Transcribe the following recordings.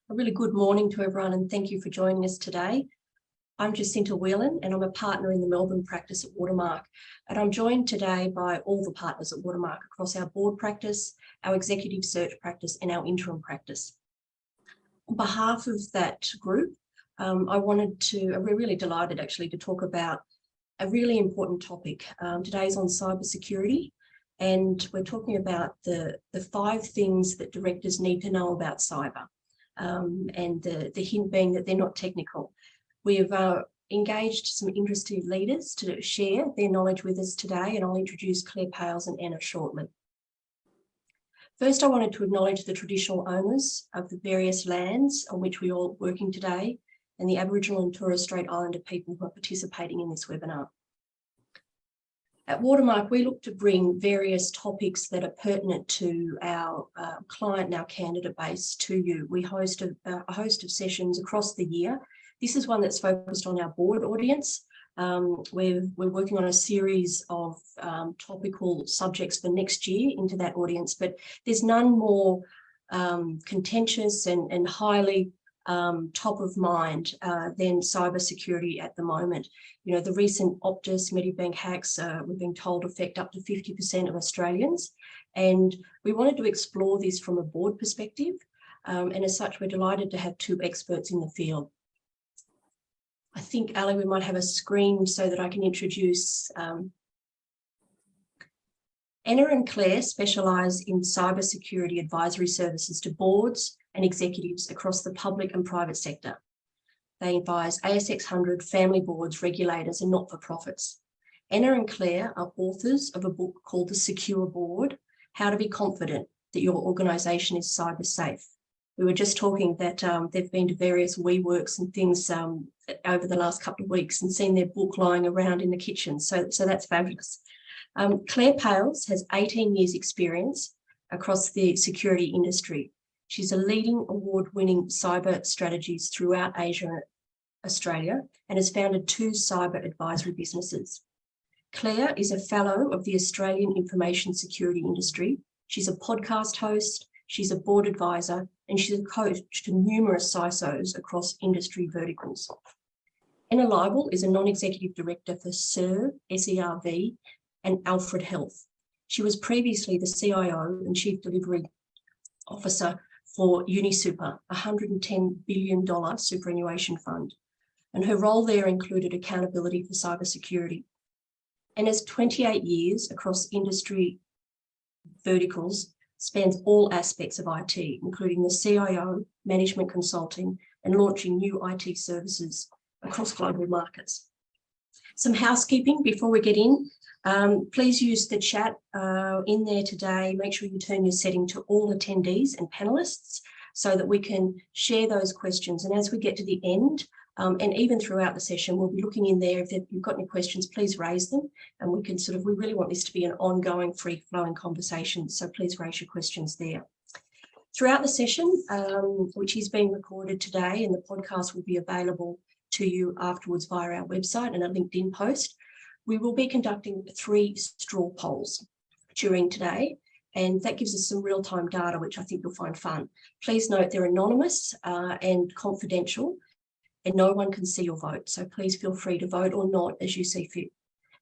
A really good morning to everyone and thank you for joining us today. I'm Jacinta Whelan and I'm a partner in the Melbourne practice at Watermark, and I'm joined today by all the partners at Watermark across our board practice, our executive search practice and our interim practice. On behalf of that group, I'm really delighted actually to talk about a really important topic. Today is on cybersecurity, and we're talking about the 5 things that directors need to know about cyber. And the hint being that they're not technical. We have engaged some interested leaders to share their knowledge with us today, and I'll introduce Claire Pales and Anna shortly. First, I wanted to acknowledge the traditional owners of the various lands on which we are all working today, and the Aboriginal and Torres Strait Islander people who are participating in this webinar. At Watermark, we look to bring various topics that are pertinent to our client and our candidate base to you. We host a host of sessions across the year. This is one that's focused on our board audience. We're working on a series of topical subjects for next year into that audience, but there's none more contentious and highly top of mind than cybersecurity at the moment. You know, the recent Optus Medibank hacks, we've been told, affect up to 50% of Australians. And we wanted to explore this from a board perspective. And as such, we're delighted to have 2 experts in the field. I think, Ali, we might have a screen so that I can introduce Anna and Claire specialise in cybersecurity advisory services to boards and executives across the public and private sector. They advise ASX 100, family boards, regulators and not-for-profits. Anna and Claire are authors of a book called The Secure Board, How to Be Confident That Your Organisation is Cyber Safe. We were just talking that they've been to various WeWorks and things over the last couple of weeks and seen their book lying around in the kitchen. So that's fabulous. Claire Pales has 18 years experience across the security industry. She's a leading award-winning cyber strategies throughout Asia and Australia and has founded 2 cyber advisory businesses. Claire is a fellow of the Australian information security industry. She's a podcast host, she's a board advisor, and she's a coach to numerous CISOs across industry verticals. Anna Leibel is a non-executive director for SERV and Alfred Health. She was previously the CIO and Chief Delivery Officer for UniSuper, a $110 billion superannuation fund, and her role there included accountability for cybersecurity. And has 28 years across industry verticals, spans all aspects of IT, including the CIO, management consulting, and launching new IT services across global markets. Some housekeeping before we get in. Please use the chat in there today. Make sure you turn your setting to all attendees and panelists so that we can share those questions. And as we get to the end, and even throughout the session, we'll be looking in there. If you've got any questions, please raise them. And we can we really want this to be an ongoing, free-flowing conversation. So please raise your questions there. Throughout the session, which is being recorded today, and the podcast will be available to you afterwards via our website and a LinkedIn post, we will be conducting 3 straw polls during today, and that gives us some real-time data, which I think you'll find fun. Please note they're anonymous and confidential, and no one can see your vote, so please feel free to vote or not as you see fit.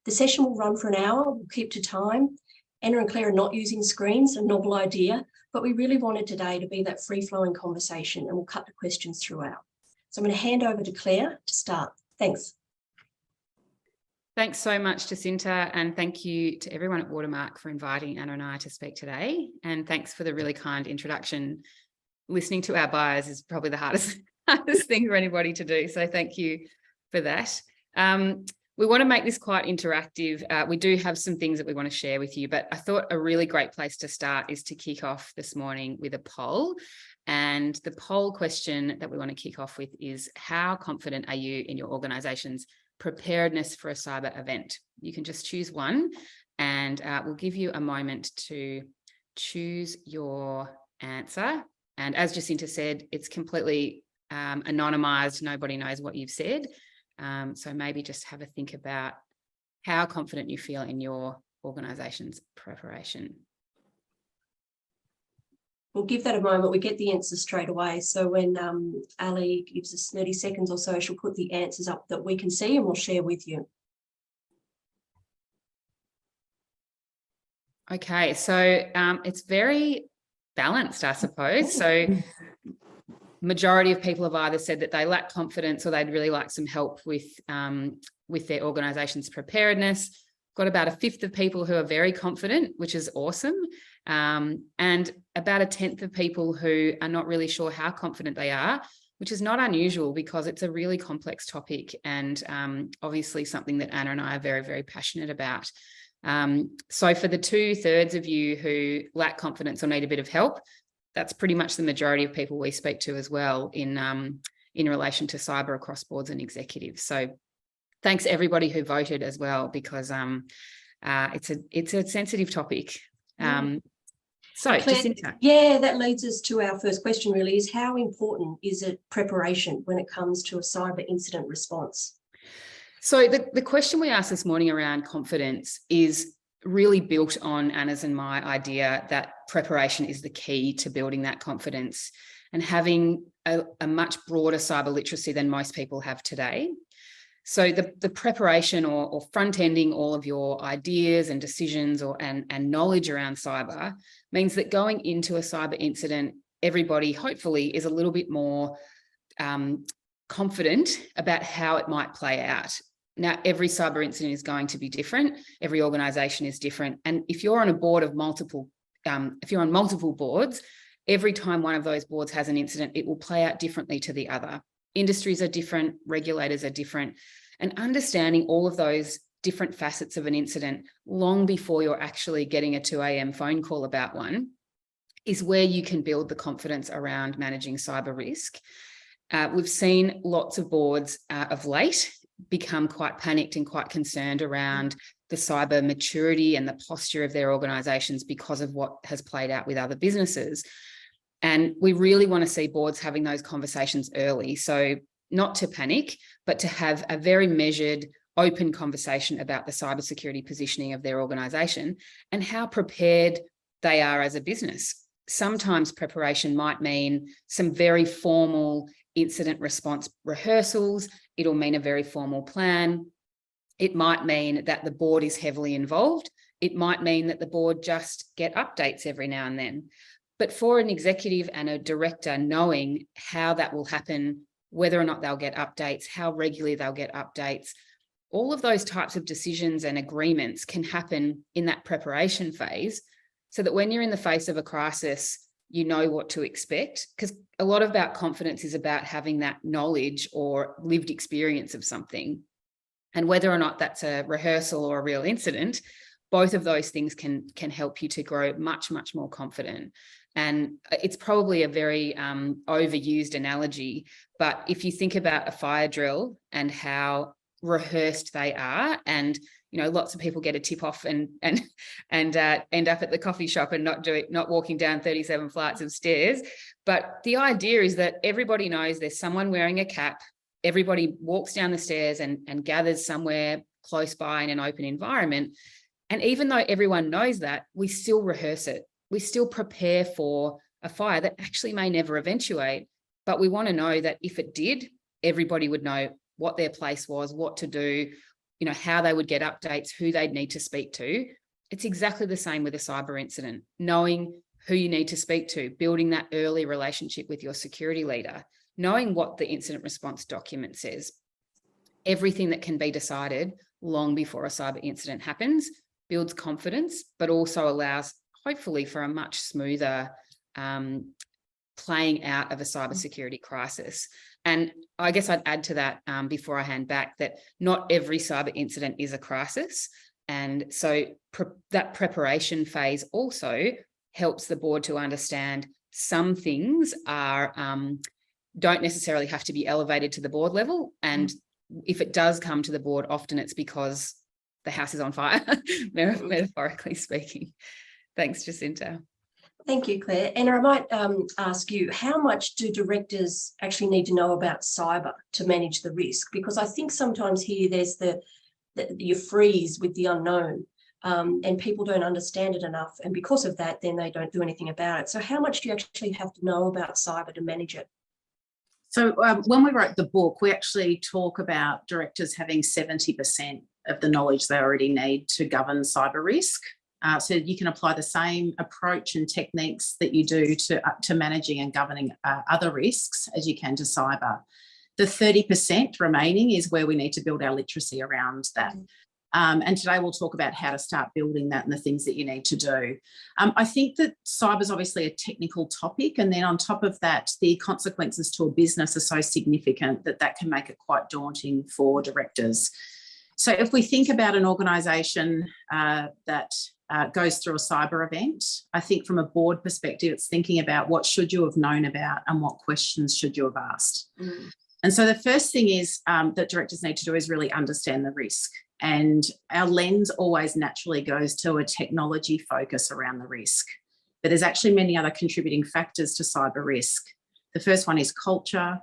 The session will run for an hour, we'll keep to time. Anna and Claire are not using screens, a novel idea, but we really wanted today to be that free-flowing conversation, and we'll cut the questions throughout. So I'm going to hand over to Claire to start. Thanks. Thanks so much, Jacinta, and thank you to everyone at Watermark for inviting Anna and I to speak today. And thanks for the really kind introduction. Listening to our bios is probably the hardest thing for anybody to do, so thank you for that. We want to make this quite interactive. We do have some things that we want to share with you, but I thought a really great place to start is to kick off this morning with a poll. And the poll question that we want to kick off with is, how confident are you in your organisation's preparedness for a cyber event? You can just choose one, and we'll give you a moment to choose your answer. And as Jacinta said, it's completely anonymised. Nobody knows what you've said. So maybe just have a think about how confident you feel in your organisation's preparation. We'll give that a moment. We get the answers straight away. So when Ali gives us 30 seconds or so, she'll put the answers up that we can see and we'll share with you. Okay, so it's very balanced, I suppose. So majority of people have either said that they lack confidence or they'd really like some help with their organisation's preparedness. Got about a fifth of people who are very confident, which is awesome. And about a tenth of people who are not really sure how confident they are, which is not unusual because it's a really complex topic and obviously something that Anna and I are very, very passionate about. So for the 2/3 of you who lack confidence or need a bit of help, that's pretty much the majority of people we speak to as well in relation to cyber across boards and executives. So thanks everybody who voted as well, because it's a sensitive topic. So Claire, Jacinta. Yeah, that leads us to our first question really, is how important is it preparation when it comes to a cyber incident response? So the question we asked this morning around confidence is really built on Anna's and my idea that preparation is the key to building that confidence and having a much broader cyber literacy than most people have today. So the preparation or front-ending all of your ideas and decisions and knowledge around cyber means that going into a cyber incident, everybody hopefully is a little bit more confident about how it might play out. Now, every cyber incident is going to be different. Every organisation is different. And if you're on a board of multiple, if you're on multiple boards, every time one of those boards has an incident, it will play out differently to the other. Industries are different, regulators are different, and understanding all of those different facets of an incident long before you're actually getting a 2 a.m. phone call about one is where you can build the confidence around managing cyber risk. We've seen lots of boards of late become quite panicked and quite concerned around the cyber maturity and the posture of their organisations because of what has played out with other businesses. And we really want to see boards having those conversations early. So not to panic, but to have a very measured, open conversation about the cybersecurity positioning of their organisation and how prepared they are as a business. Sometimes preparation might mean some very formal incident response rehearsals. It'll mean a very formal plan. It might mean that the board is heavily involved. It might mean that the board just get updates every now and then. But for an executive and a director, knowing how that will happen, whether or not they'll get updates, how regularly they'll get updates, all of those types of decisions and agreements can happen in that preparation phase so that when you're in the face of a crisis, you know what to expect, because a lot about confidence is about having that knowledge or lived experience of something. And whether or not that's a rehearsal or a real incident, both of those things can help you to grow much, much more confident. And it's probably a very overused analogy, but if you think about a fire drill and how rehearsed they are, and you know, lots of people get a tip off and end up at the coffee shop and not walking down 37 flights of stairs. But the idea is that everybody knows there's someone wearing a cap. Everybody walks down the stairs and gathers somewhere close by in an open environment. And even though everyone knows that, we still rehearse it. We still prepare for a fire that actually may never eventuate. But we want to know that if it did, everybody would know what their place was, what to do, you know, how they would get updates, who they'd need to speak to. It's exactly the same with a cyber incident, knowing who you need to speak to, building that early relationship with your security leader, knowing what the incident response document says. Everything that can be decided long before a cyber incident happens builds confidence, but also allows, hopefully, for a much smoother playing out of a cybersecurity crisis. And I guess I'd add to that before I hand back that not every cyber incident is a crisis. And so that preparation phase also helps the board to understand some things are don't necessarily have to be elevated to the board level. And if it does come to the board, often it's because the house is on fire, metaphorically speaking. Thanks, Jacinta. Thank you, Claire. Anna, I might ask you, how much do directors actually need to know about cyber to manage the risk? Because I think sometimes here there's you freeze with the unknown. and people don't understand it enough. And because of that, then they don't do anything about it. So how much do you actually have to know about cyber to manage it? So when we wrote the book, we actually talk about directors having 70% of the knowledge they already need to govern cyber risk. So you can apply the same approach and techniques that you do to managing and governing other risks as you can to cyber. The 30% remaining is where we need to build our literacy around that. And today we'll talk about how to start building that and the things that you need to do. I think that cyber is obviously a technical topic, and then on top of that, the consequences to a business are so significant that that can make it quite daunting for directors. So if we think about an organisation that goes through a cyber event, I think from a board perspective, it's thinking about what should you have known about and what questions should you have asked. And so the first thing is that directors need to do is really understand the risk. And our lens always naturally goes to a technology focus around the risk. But there's actually many other contributing factors to cyber risk. The first one is culture.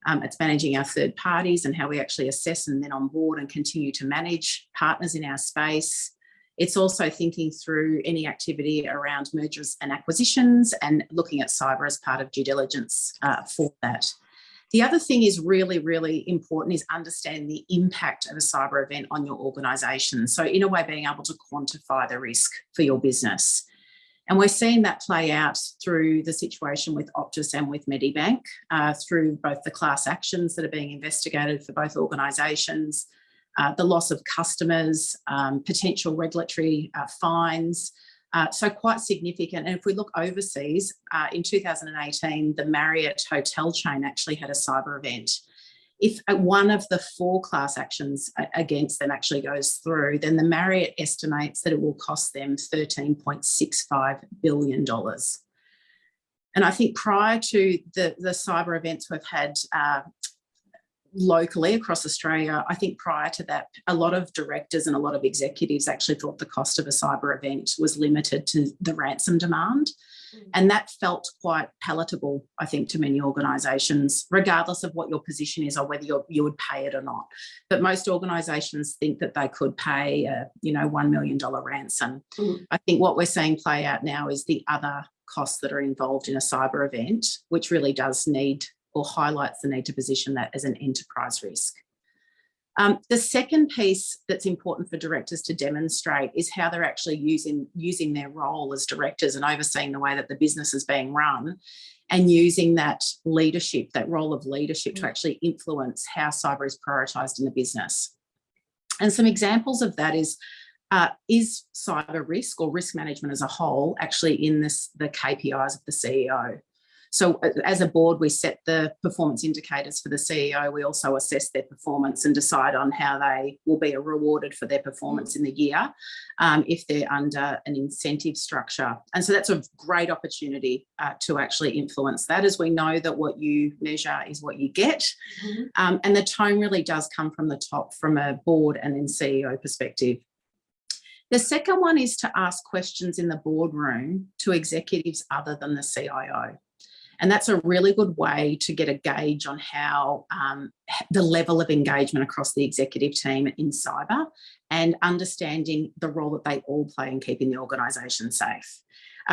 It's managing our third parties and how we actually assess and then onboard and continue to manage partners in our space. It's also thinking through any activity around mergers and acquisitions and looking at cyber as part of due diligence for that. The other thing is really, really important is understand the impact of a cyber event on your organisation. So in a way, being able to quantify the risk for your business. And we're seeing that play out through the situation with Optus and with Medibank, through both the class actions that are being investigated for both organisations, the loss of customers, potential regulatory fines. So quite significant. And if we look overseas, in 2018, the Marriott hotel chain actually had a cyber event. If one of the 4 class actions against them actually goes through, then the Marriott estimates that it will cost them $13.65 billion. And I think prior to the cyber events we've had locally across Australia, I think prior to that, a lot of directors and a lot of executives actually thought the cost of a cyber event was limited to the ransom demand. And that felt quite palatable, I think, to many organisations, regardless of what your position is or whether you would pay it or not. But most organisations think that they could pay a $1 million ransom. I think what we're seeing play out now is the other costs that are involved in a cyber event, which really does need or highlights the need to position that as an enterprise risk. The second piece that's important for directors to demonstrate is how they're actually using their role as directors and overseeing the way that the business is being run, and using that leadership, that role of leadership, to actually influence how cyber is prioritised in the business. And some examples of that is cyber risk or risk management as a whole actually in the KPIs of the CEO? So as a board, we set the performance indicators for the CEO. We also assess their performance and decide on how they will be rewarded for their performance in the year if they're under an incentive structure. And so that's a great opportunity to actually influence that, as we know that what you measure is what you get. And the tone really does come from the top, from a board and then CEO perspective. The second one is to ask questions in the boardroom to executives other than the CIO. And that's a really good way to get a gauge on how the level of engagement across the executive team in cyber, and understanding the role that they all play in keeping the organisation safe.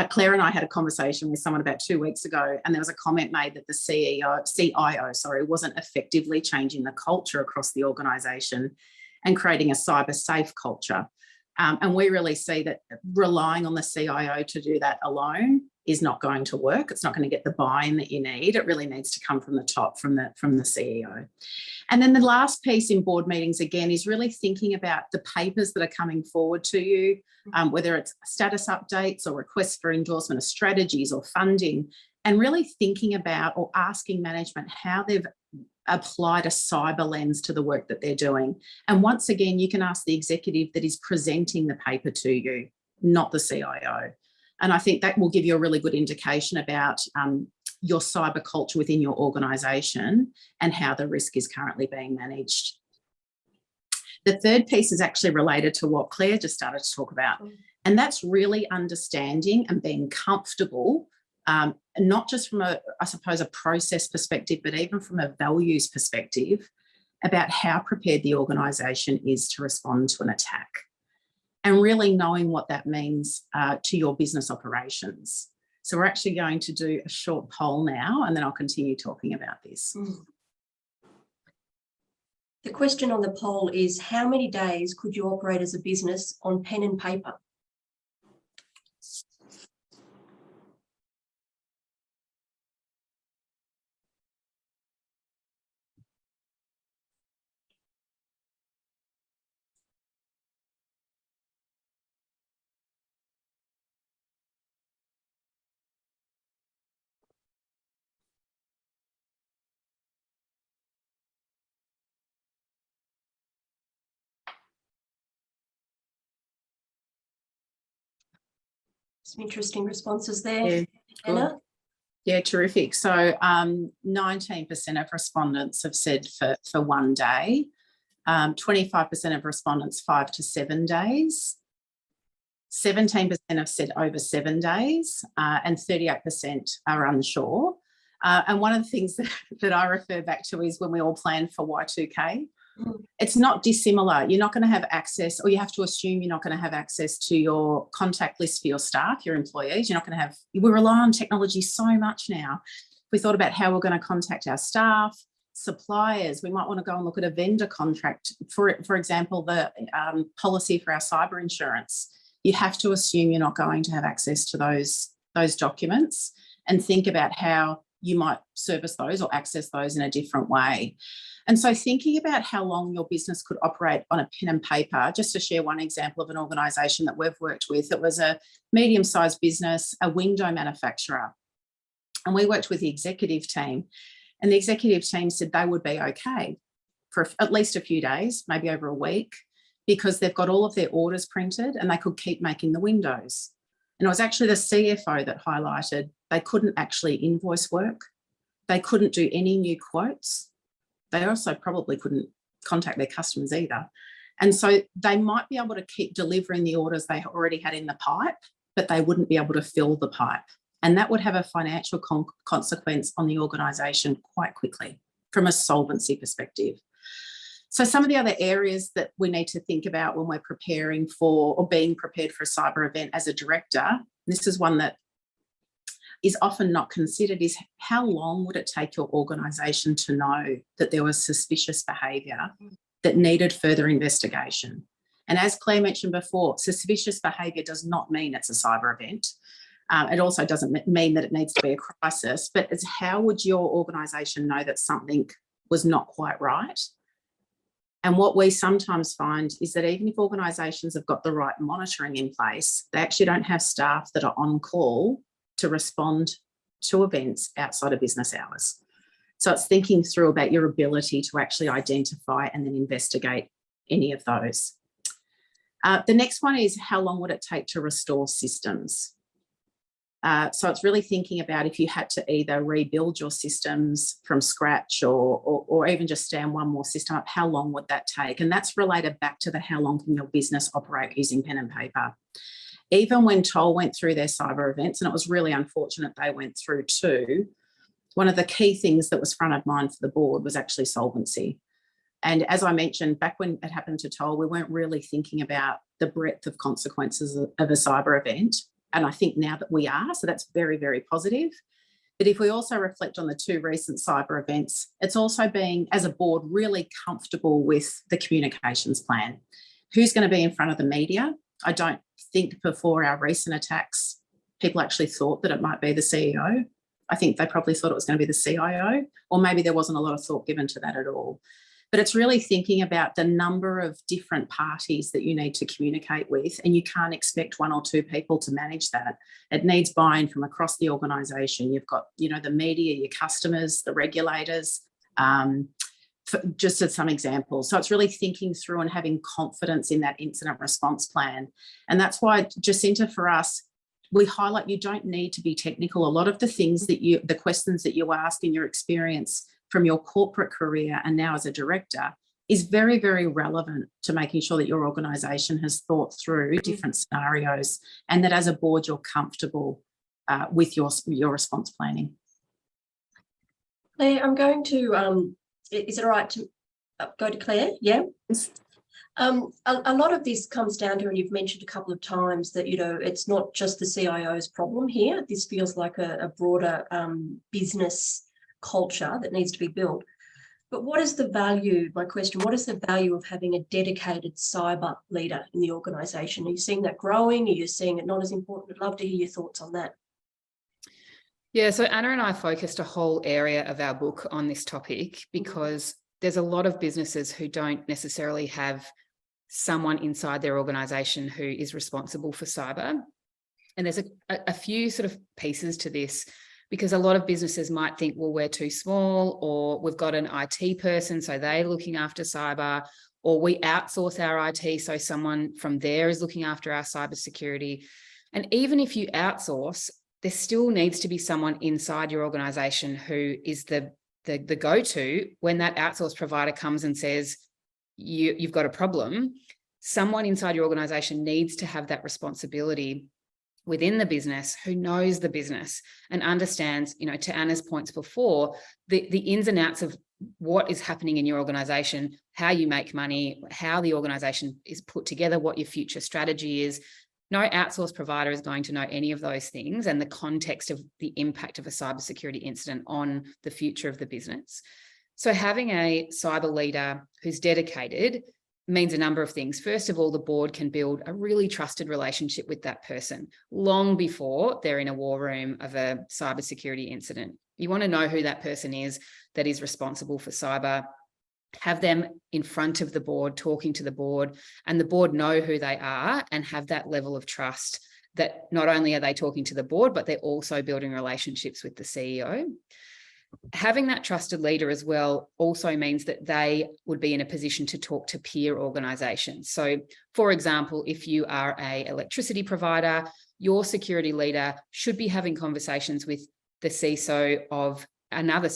Claire and I had a conversation with someone about 2 weeks ago, and there was a comment made that the CIO wasn't effectively changing the culture across the organisation and creating a cyber safe culture. And we really see that relying on the CIO to do that alone is not going to work. It's not going to get the buy-in that you need. It really needs to come from the top, from the CEO. And then the last piece in board meetings, again, is really thinking about the papers that are coming forward to you, whether it's status updates or requests for endorsement of strategies or funding, and really thinking about or asking management how they've applied a cyber lens to the work that they're doing. And once again, you can ask the executive that is presenting the paper to you, not the CIO. And I think that will give you a really good indication about your cyber culture within your organisation and how the risk is currently being managed. The third piece is actually related to what Claire just started to talk about, and that's really understanding and being comfortable, not just from a process perspective, but even from a values perspective, about how prepared the organisation is to respond to an attack. and really knowing what that means to your business operations. So we're actually going to do a short poll now, and then I'll continue talking about this. The question on the poll is, how many days could you operate as a business on pen and paper? Some interesting responses there. Yeah, Anna? Yeah, terrific. So 19% of respondents have said for 1 day, 25% of respondents 5 to 7 days, 17% have said over 7 days, and 38% are unsure. And one of the things that I refer back to is when we all plan for Y2K, it's not dissimilar. You're not going to have access, or you have to assume you're not going to have access to your contact list for your staff, your employees. You're not going to have, we rely on technology so much now. We thought about how we're going to contact our staff, suppliers. We might want to go and look at a vendor contract. For example, the policy for our cyber insurance. You have to assume you're not going to have access to those documents, and think about how you might service those or access those in a different way. And so thinking about how long your business could operate on a pen and paper, just to share one example of an organisation that we've worked with, it was a medium-sized business, a window manufacturer. And we worked with the executive team, and the executive team said they would be okay for at least a few days, maybe over a week, because they've got all of their orders printed and they could keep making the windows. And it was actually the CFO that highlighted they couldn't actually invoice work. They couldn't do any new quotes. They also probably couldn't contact their customers either. And so they might be able to keep delivering the orders they already had in the pipe, but they wouldn't be able to fill the pipe. And that would have a financial consequence on the organisation quite quickly from a solvency perspective. So some of the other areas that we need to think about when we're preparing for or being prepared for a cyber event as a director, this is one that is often not considered, is how long would it take your organisation to know that there was suspicious behaviour that needed further investigation? And as Claire mentioned before, suspicious behaviour does not mean it's a cyber event. It also doesn't mean that it needs to be a crisis, but it's how would your organisation know that something was not quite right? And what we sometimes find is that even if organisations have got the right monitoring in place, they actually don't have staff that are on call to respond to events outside of business hours. So it's thinking through about your ability to actually identify and then investigate any of those. The next one is how long would it take to restore systems? So it's really thinking about if you had to either rebuild your systems from scratch or even just stand one more system up, how long would that take? And that's related back to the how long can your business operate using pen and paper. Even when Toll went through their cyber events, and it was really unfortunate they went through too, one of the key things that was front of mind for the board was actually solvency. And as I mentioned, back when it happened to Toll, we weren't really thinking about the breadth of consequences of a cyber event. And I think now that we are, so that's very, very positive. But if we also reflect on the 2 recent cyber events, it's also being, as a board, really comfortable with the communications plan. Who's going to be in front of the media? I don't think before our recent attacks, people actually thought that it might be the CEO. I think they probably thought it was going to be the CIO, or maybe there wasn't a lot of thought given to that at all. But it's really thinking about the number of different parties that you need to communicate with, and you can't expect 1 or 2 people to manage that. It needs buy-in from across the organisation. You've got, the media, your customers, the regulators, just as some examples. So it's really thinking through and having confidence in that incident response plan. And that's why Jacinta, for us, we highlight you don't need to be technical. A lot of the things that the questions that you ask in your experience from your corporate career and now as a director is very, very relevant to making sure that your organisation has thought through different scenarios, and that as a board you're comfortable with your response planning. Claire, I'm going to, is it all right to go to Claire? Yeah. A lot of this comes down to, and you've mentioned a couple of times that, you know, it's not just the CIO's problem here. This feels like a broader business culture that needs to be built. But what is the value, my question, what is the value of having a dedicated cyber leader in the organisation? Are you seeing that growing? Are you seeing it not as important? I'd love to hear your thoughts on that. Yeah, so Anna and I focused a whole area of our book on this topic because there's a lot of businesses who don't necessarily have someone inside their organisation who is responsible for cyber. And there's a few sort of pieces to this, because a lot of businesses might think, well, we're too small, or we've got an IT person, so they're looking after cyber, or we outsource our IT, so someone from there is looking after our cybersecurity. And even if you outsource, there still needs to be someone inside your organisation who is the go-to when that outsource provider comes and says, you've got a problem. Someone inside your organisation needs to have that responsibility within the business who knows the business and understands, you know, to Anna's points before, the ins and outs of what is happening in your organisation, how you make money, how the organisation is put together, what your future strategy is. No outsource provider is going to know any of those things and the context of the impact of a cybersecurity incident on the future of the business. So having a cyber leader who's dedicated means a number of things. First of all, the board can build a really trusted relationship with that person long before they're in a war room of a cybersecurity incident. You want to know who that person is that is responsible for cyber. Have them in front of the board, talking to the board, and the board know who they are and have that level of trust that not only are they talking to the board, but they're also building relationships with the CEO. Having that trusted leader as well also means that they would be in a position to talk to peer organisations. So, for example, if you are an electricity provider, your security leader should be having conversations with the CISO of another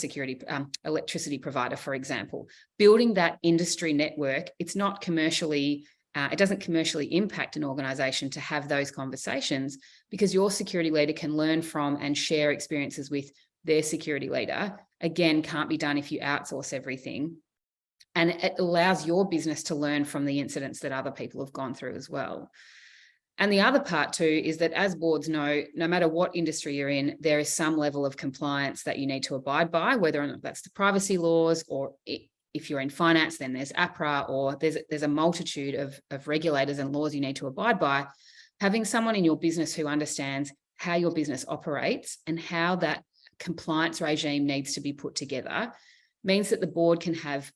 electricity provider, for example. Building that industry network, it's not commercially, it doesn't commercially impact an organisation to have those conversations, because your security leader can learn from and share experiences with their security leader. Again, can't be done if you outsource everything. And it allows your business to learn from the incidents that other people have gone through as well. And the other part too is that, as boards know, no matter what industry you're in, there is some level of compliance that you need to abide by, whether or not that's the privacy laws, or if you're in finance, then there's APRA, or there's a multitude of regulators and laws you need to abide by. Having someone in your business who understands how your business operates and how that compliance regime needs to be put together means that the board can have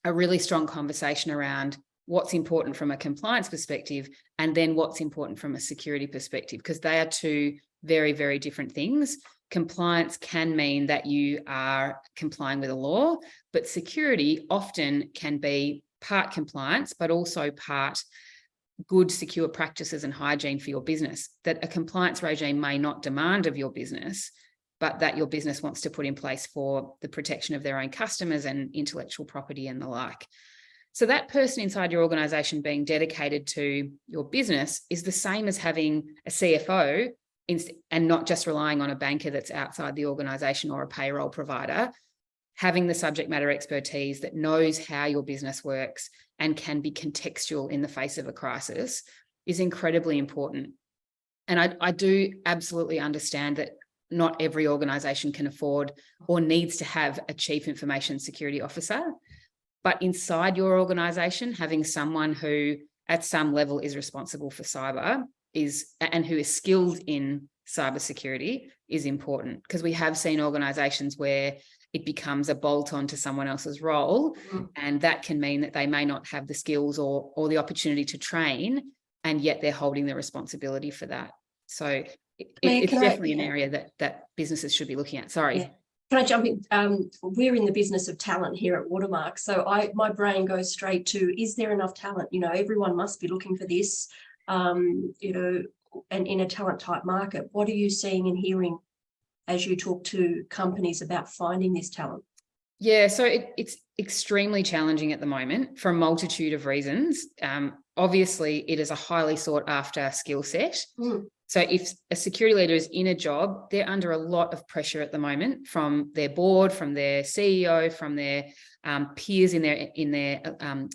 a really strong conversation around what's important from a compliance perspective and then what's important from a security perspective, because they are two very, very different things. Compliance can mean that you are complying with a law, but security often can be part compliance, but also part good, secure practices and hygiene for your business that a compliance regime may not demand of your business, but that your business wants to put in place for the protection of their own customers and intellectual property and the like. So that person inside your organisation being dedicated to your business is the same as having a CFO and not just relying on a banker that's outside the organisation or a payroll provider. Having the subject matter expertise that knows how your business works and can be contextual in the face of a crisis is incredibly important. And I do absolutely understand that not every organisation can afford or needs to have a chief information security officer, but inside your organisation, having someone who at some level is responsible for cyber and who is skilled in cybersecurity is important, because we have seen organisations where it becomes a bolt-on to someone else's role, and that can mean that they may not have the skills or the opportunity to train, and yet they're holding the responsibility for that. So it's definitely an area that businesses should be looking at. Sorry. Yeah. Can I jump in? We're in the business of talent here at Watermark. So my brain goes straight to, is there enough talent? You know, everyone must be looking for this, you know, and in a talent type market. What are you seeing and hearing as you talk to companies about finding this talent? Yeah, so it's extremely challenging at the moment for a multitude of reasons. Obviously, it is a highly sought after skill set. So if a security leader is in a job, they're under a lot of pressure at the moment from their board, from their CEO, from their peers in their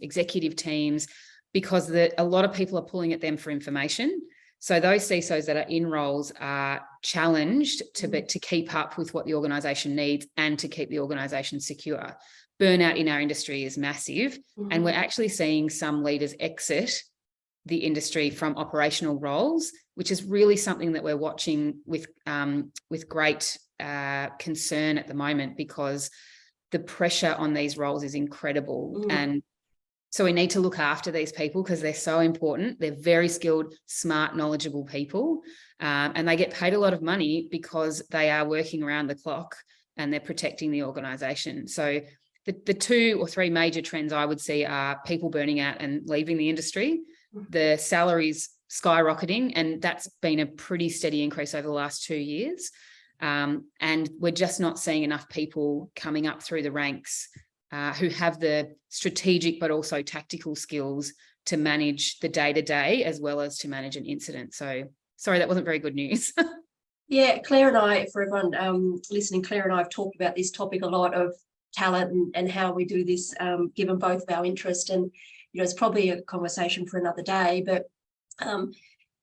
executive teams, because a lot of people are pulling at them for information. So those CISOs that are in roles are challenged to keep up with what the organisation needs and to keep the organisation secure. Burnout in our industry is massive, and we're actually seeing some leaders exit the industry from operational roles, which is really something that we're watching with great concern at the moment, because the pressure on these roles is incredible. And so we need to look after these people because they're so important. They're very skilled, smart, knowledgeable people, and they get paid a lot of money because they are working around the clock and they're protecting the organisation. So the 2 or 3 major trends I would see are people burning out and leaving the industry, the salaries skyrocketing, and that's been a pretty steady increase over the last 2 years. And we're just not seeing enough people coming up through the ranks who have the strategic but also tactical skills to manage the day-to-day as well as to manage an incident. So sorry, that wasn't very good news. Yeah, Claire and I, for everyone listening, Claire and I have talked about this topic a lot of talent and how we do this, given both of our interest. And, it's probably a conversation for another day, but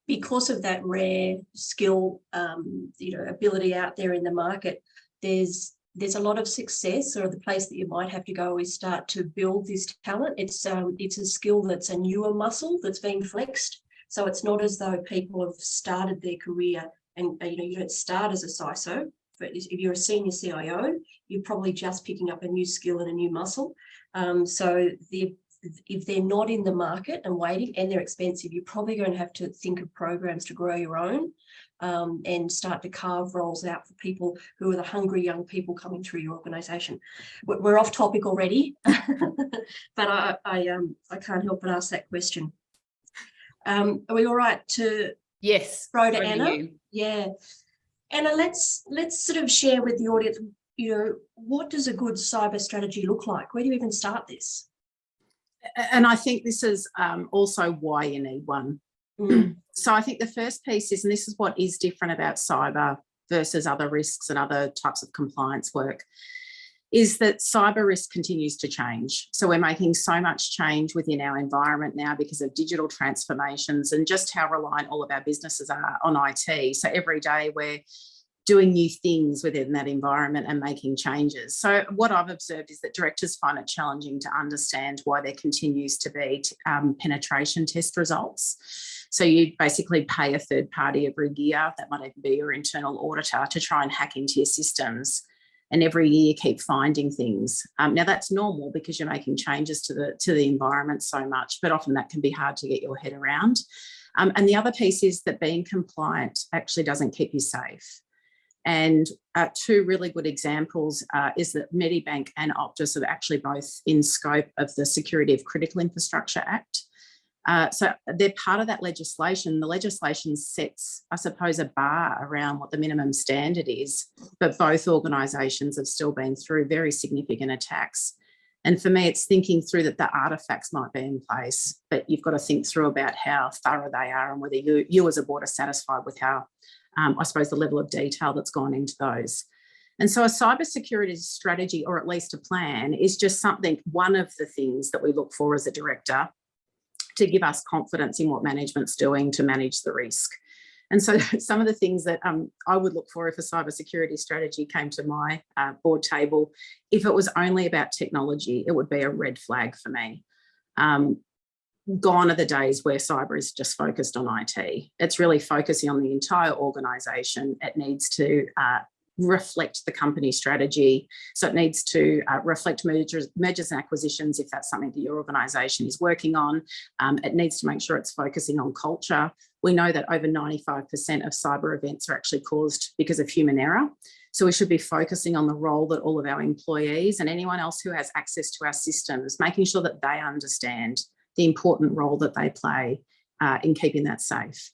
because of that rare skill, ability out there in the market, there's a lot of success, or the place that you might have to go is start to build this talent. It's a skill that's a newer muscle that's being flexed. So it's not as though people have started their career and, you don't start as a CISO, but if you're a senior CIO, you're probably just picking up a new skill and a new muscle. So if they're not in the market and waiting and they're expensive, you're probably going to have to think of programs to grow your own. And start to carve roles out for people who are the hungry young people coming through your organisation. We're off topic already, but I can't help but ask that question. Are we all right to throw to Anna? Yeah, Anna, let's sort of share with the audience, what does a good cyber strategy look like? Where do you even start this? And I think this is also why you need one. So I think the first piece is, and this is what is different about cyber versus other risks and other types of compliance work, is that cyber risk continues to change. So we're making so much change within our environment now because of digital transformations and just how reliant all of our businesses are on IT. So every day we're doing new things within that environment and making changes. So what I've observed is that directors find it challenging to understand why there continues to be penetration test results. So you basically pay a third party every year, that might even be your internal auditor, to try and hack into your systems. And every year you keep finding things. Now that's normal because you're making changes to the environment so much, but often that can be hard to get your head around. And the other piece is that being compliant actually doesn't keep you safe. And 2 really good examples is that Medibank and Optus are actually both in scope of the Security of Critical Infrastructure Act. So they're part of that legislation. The legislation sets, I suppose, a bar around what the minimum standard is, but both organisations have still been through very significant attacks. And for me, it's thinking through that the artefacts might be in place, but you've got to think through about how thorough they are and whether you as a board are satisfied with how, I suppose, the level of detail that's gone into those. And so a cybersecurity strategy, or at least a plan, is just one of the things that we look for as a director to give us confidence in what management's doing to manage the risk. And so some of the things that I would look for if a cybersecurity strategy came to my board table, if it was only about technology, it would be a red flag for me. Gone are the days where cyber is just focused on IT. It's really focusing on the entire organisation. It needs to reflect the company strategy. So it needs to reflect mergers and acquisitions if that's something that your organisation is working on. It needs to make sure it's focusing on culture. We know that over 95% of cyber events are actually caused because of human error. So we should be focusing on the role that all of our employees and anyone else who has access to our systems, making sure that they understand the important role that they play in keeping that safe.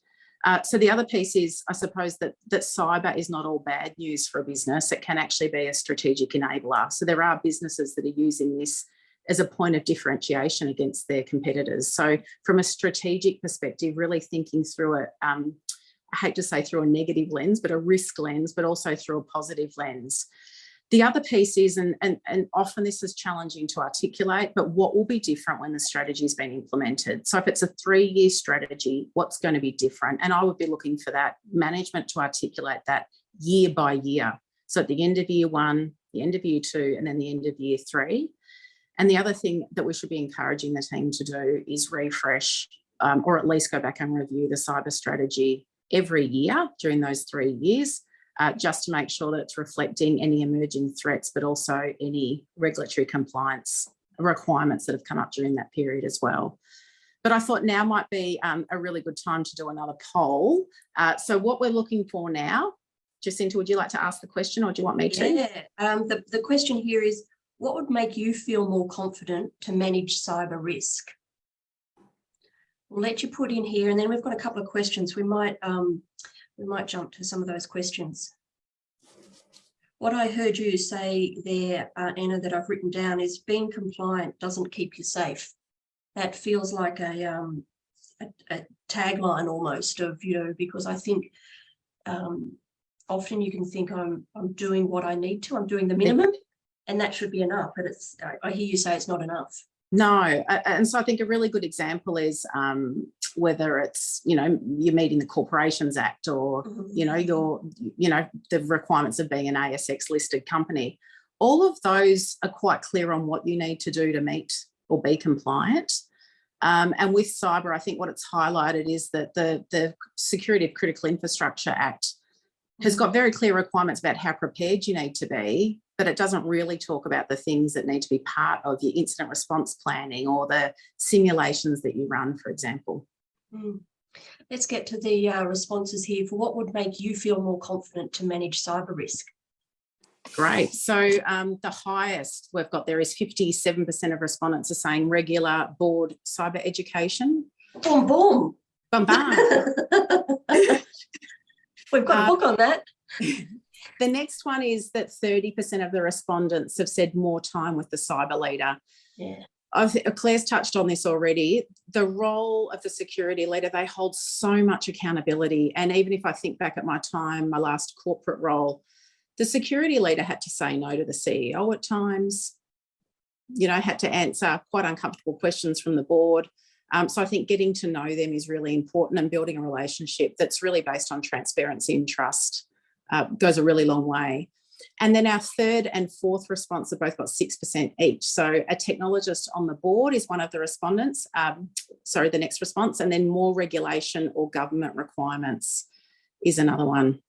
So the other piece is, I suppose, that cyber is not all bad news for a business. It can actually be a strategic enabler. So there are businesses that are using this as a point of differentiation against their competitors. So from a strategic perspective, really thinking through it, I hate to say through a negative lens, but a risk lens, but also through a positive lens. The other piece is, and often this is challenging to articulate, but what will be different when the strategy has been implemented? So if it's a 3-year strategy, what's going to be different? And I would be looking for that management to articulate that year by year. So at the end of year 1, the end of year 2, and then the end of year 3. And the other thing that we should be encouraging the team to do is refresh, or at least go back and review the cyber strategy every year during those 3 years. Just to make sure that it's reflecting any emerging threats, but also any regulatory compliance requirements that have come up during that period as well. But I thought now might be a really good time to do another poll. So what we're looking for now, Jacinta, would you like to ask the question, or do you want me to? Yeah, the question here is, what would make you feel more confident to manage cyber risk? We'll let you put in here, and then we've got a couple of questions. We might jump to some of those questions. What I heard you say there, Anna, that I've written down is being compliant doesn't keep you safe. That feels like a tagline almost of, because I think often you can think I'm doing what I need to, I'm doing the minimum, and that should be enough. But I hear you say it's not enough. No, and so I think a really good example is whether it's, you're meeting the Corporations Act, or, the requirements of being an ASX listed company. All of those are quite clear on what you need to do to meet or be compliant. And with cyber, I think what it's highlighted is that the Security of Critical Infrastructure Act has got very clear requirements about how prepared you need to be, but it doesn't really talk about the things that need to be part of your incident response planning or the simulations that you run, for example. Let's get to the responses here for what would make you feel more confident to manage cyber risk. Great. So the highest we've got there is 57% of respondents are saying regular board cyber education. Boom, boom. Bum, bum. We've got a book on that. The next one is that 30% of the respondents have said more time with the cyber leader. Yeah. Claire's touched on this already. The role of the security leader, they hold so much accountability. And even if I think back at my last corporate role, the security leader had to say no to the CEO at times, had to answer quite uncomfortable questions from the board. So I think getting to know them is really important, and building a relationship that's really based on transparency and trust goes a really long way. And then our third and fourth response have both got 6% each. So a technologist on the board is one of the respondents, the next response, and then more regulation or government requirements is another one.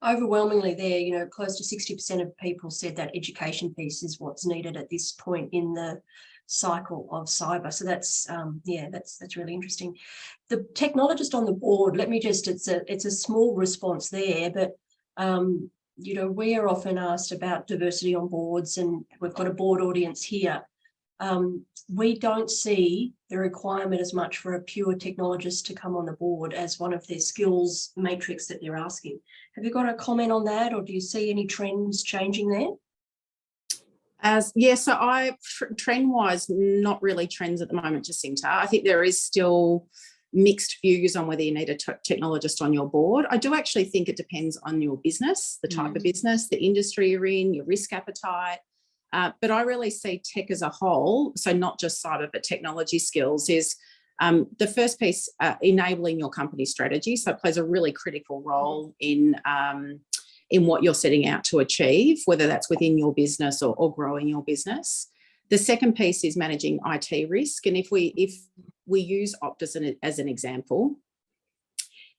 Overwhelmingly there, close to 60% of people said that education piece is what's needed at this point in the cycle of cyber. So that's really interesting. The technologist on the board, it's a small response there, but we are often asked about diversity on boards, and we've got a board audience here. We don't see the requirement as much for a pure technologist to come on the board as one of their skills matrix that they're asking. Have you got a comment on that, or do you see any trends changing there? So trend-wise, not really trends at the moment, Jacinta. I think there is still mixed views on whether you need a technologist on your board. I do actually think it depends on your business, the type of business, the industry you're in, your risk appetite. But I really see tech as a whole, so not just cyber, but technology skills, is the first piece, enabling your company strategy. So it plays a really critical role in what you're setting out to achieve, whether that's within your business or growing your business. The second piece is managing IT risk. And if we use Optus as an example,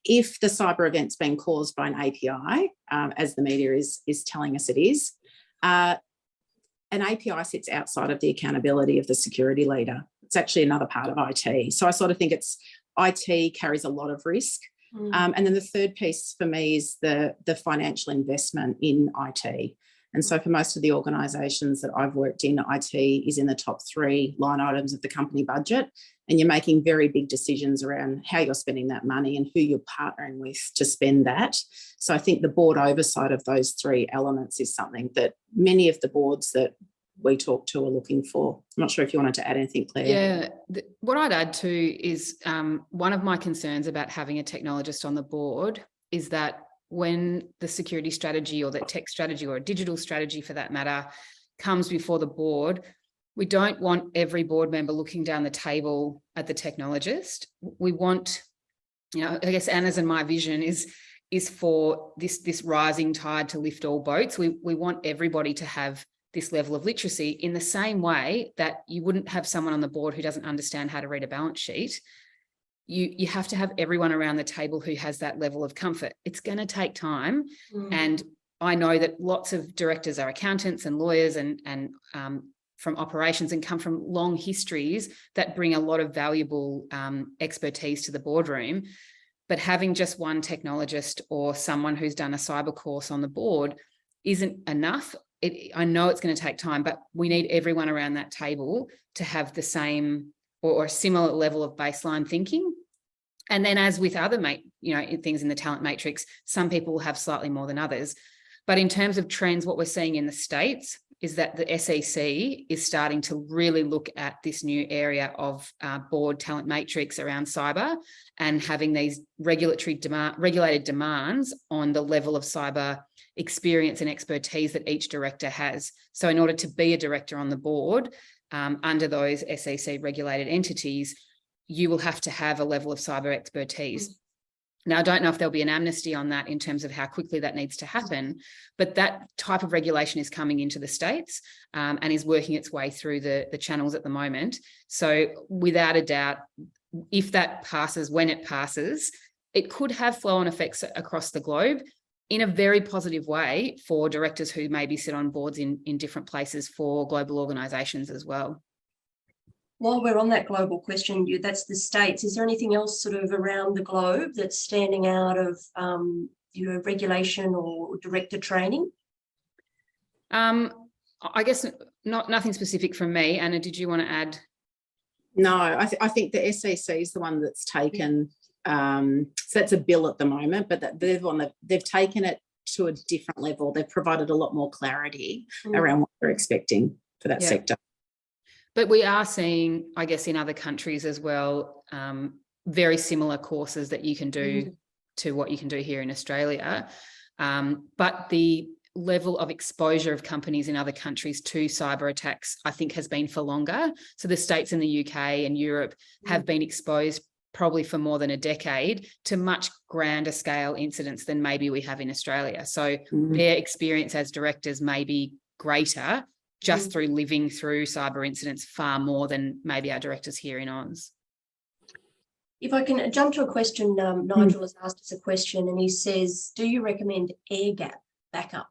if the cyber event's been caused by an API, as the media is telling us it is, an API sits outside of the accountability of the security leader. It's actually another part of IT. So I sort of think IT carries a lot of risk. And then the third piece for me is the financial investment in IT. And so for most of the organisations that I've worked in, IT is in the top 3 line items of the company budget. And you're making very big decisions around how you're spending that money and who you're partnering with to spend that. So I think the board oversight of those 3 elements is something that many of the boards that we talk to are looking for. I'm not sure if you wanted to add anything, Claire. Yeah, what I'd add too is one of my concerns about having a technologist on the board is that when the security strategy or the tech strategy or a digital strategy for that matter comes before the board, we don't want every board member looking down the table at the technologist. We want, I guess Anna's and my vision is for this rising tide to lift all boats. We want everybody to have this level of literacy in the same way that you wouldn't have someone on the board who doesn't understand how to read a balance sheet. You have to have everyone around the table who has that level of comfort. It's going to take time. And I know that lots of directors are accountants and lawyers and from operations and come from long histories that bring a lot of valuable expertise to the boardroom. But having just one technologist or someone who's done a cyber course on the board isn't enough. I know it's going to take time, but we need everyone around that table to have the same or a similar level of baseline thinking. And then as with other things in the talent matrix, some people will have slightly more than others. But in terms of trends, what we're seeing in the States is that the SEC is starting to really look at this new area of board talent matrix around cyber and having these regulated demands on the level of cyber experience and expertise that each director has. So in order to be a director on the board under those SEC regulated entities, you will have to have a level of cyber expertise. Now, I don't know if there'll be an amnesty on that in terms of how quickly that needs to happen, but that type of regulation is coming into the States and is working its way through the channels at the moment. So without a doubt, if that passes, when it passes, it could have flow-on effects across the globe in a very positive way for directors who maybe sit on boards in different places for global organisations as well. While we're on that global question, that's the States. Is there anything else sort of around the globe that's standing out of, regulation or director training? I guess nothing specific from me. Anna, did you want to add? No, I think the SEC is the one that's taken. So that's a bill at the moment, but they've taken it to a different level. They've provided a lot more clarity around what they're expecting for that sector. But we are seeing, I guess, in other countries as well, very similar courses that you can do to what you can do here in Australia. But the level of exposure of companies in other countries to cyber attacks, I think, has been for longer. So the States and the UK and Europe have been exposed probably for more than a decade to much grander scale incidents than maybe we have in Australia. So their experience as directors may be greater just through living through cyber incidents far more than maybe our directors here in Oz. If I can jump to a question, Nigel has asked us a question and he says, do you recommend air gap backup?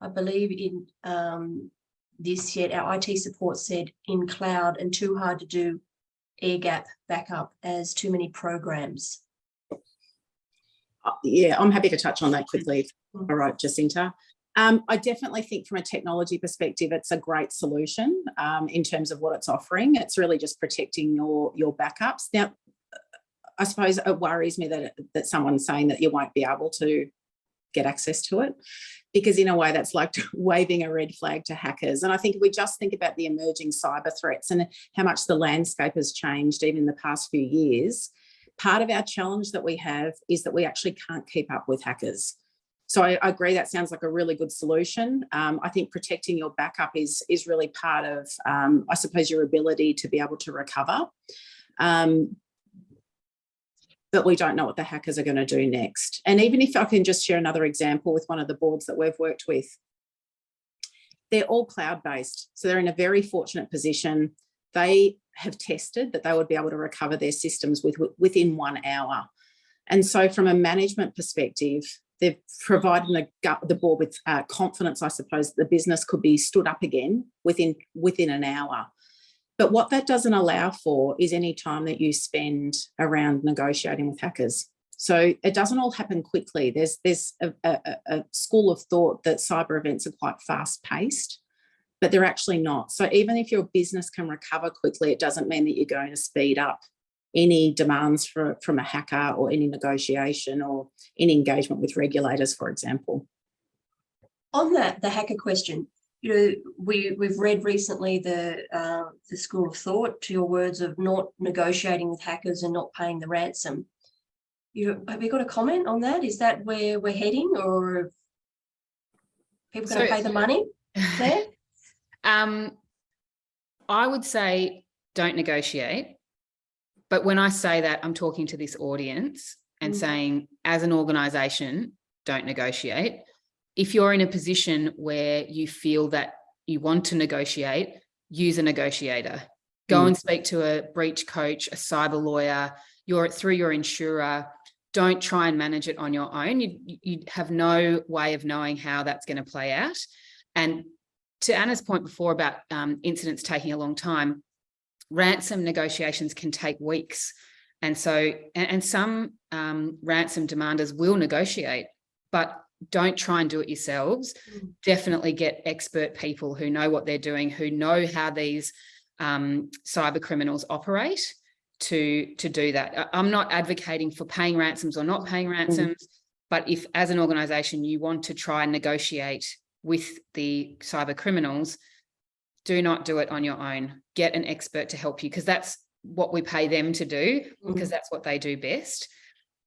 I believe in this yet our IT support said in cloud and too hard to do air gap backup as too many programs. Yeah, I'm happy to touch on that quickly. All right, Jacinta. I definitely think from a technology perspective, it's a great solution in terms of what it's offering. It's really just protecting your backups. Now, I suppose it worries me that someone's saying that you won't be able to get access to it, because in a way that's like waving a red flag to hackers. And I think if we just think about the emerging cyber threats and how much the landscape has changed even in the past few years, part of our challenge that we have is that we actually can't keep up with hackers. So I agree that sounds like a really good solution. I think protecting your backup is really part of, I suppose, your ability to be able to recover. But we don't know what the hackers are going to do next. And even if I can just share another example with one of the boards that we've worked with, they're all cloud-based. So they're in a very fortunate position. They have tested that they would be able to recover their systems within 1 hour. And so from a management perspective, they've provided the board with confidence, I suppose, the business could be stood up again within an hour. But what that doesn't allow for is any time that you spend around negotiating with hackers. So it doesn't all happen quickly. There's a school of thought that cyber events are quite fast paced, but they're actually not. So even if your business can recover quickly, it doesn't mean that you're going to speed up any demands from a hacker or any negotiation or any engagement with regulators, for example. On that, the hacker question, we've read recently the school of thought, to your words, of not negotiating with hackers and not paying the ransom. Have you got a comment on that? Is that where we're heading, or are people going to pay the money there? I would say don't negotiate. But when I say that, I'm talking to this audience and saying, as an organisation, don't negotiate. If you're in a position where you feel that you want to negotiate, use a negotiator. Go and speak to a breach coach, a cyber lawyer, through your insurer. Don't try and manage it on your own. You have no way of knowing how that's going to play out. And to Anna's point before about incidents taking a long time, ransom negotiations can take weeks. And so, and some ransom demanders will negotiate, but don't try and do it yourselves. Definitely get expert people who know what they're doing, who know how these cyber criminals operate to do that. I'm not advocating for paying ransoms or not paying ransoms, but if as an organisation you want to try and negotiate with the cyber criminals, do not do it on your own. Get an expert to help you, because that's what we pay them to do, because that's what they do best.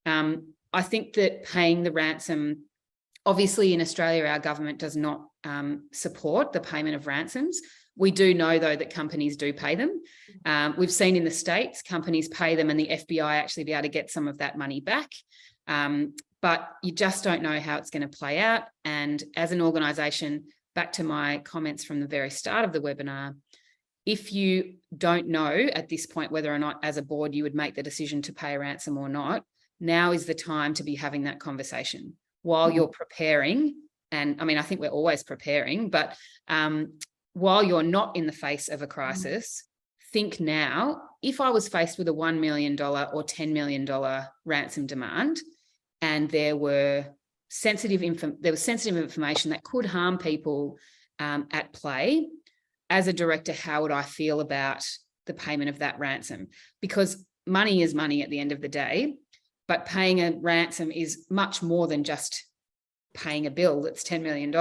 I think that paying the ransom, obviously in Australia, our government does not support the payment of ransoms. We do know, though, that companies do pay them. We've seen in the States, companies pay them and the FBI actually be able to get some of that money back. But you just don't know how it's going to play out. And as an organisation, back to my comments from the very start of the webinar, if you don't know at this point whether or not as a board you would make the decision to pay a ransom or not, now is the time to be having that conversation while you're preparing. And I mean, I think we're always preparing, but while you're not in the face of a crisis, think now, if I was faced with a $1 million or $10 million ransom demand, and there was sensitive information that could harm people at play, as a director, how would I feel about the payment of that ransom? Because money is money at the end of the day, but paying a ransom is much more than just paying a bill that's $10 million.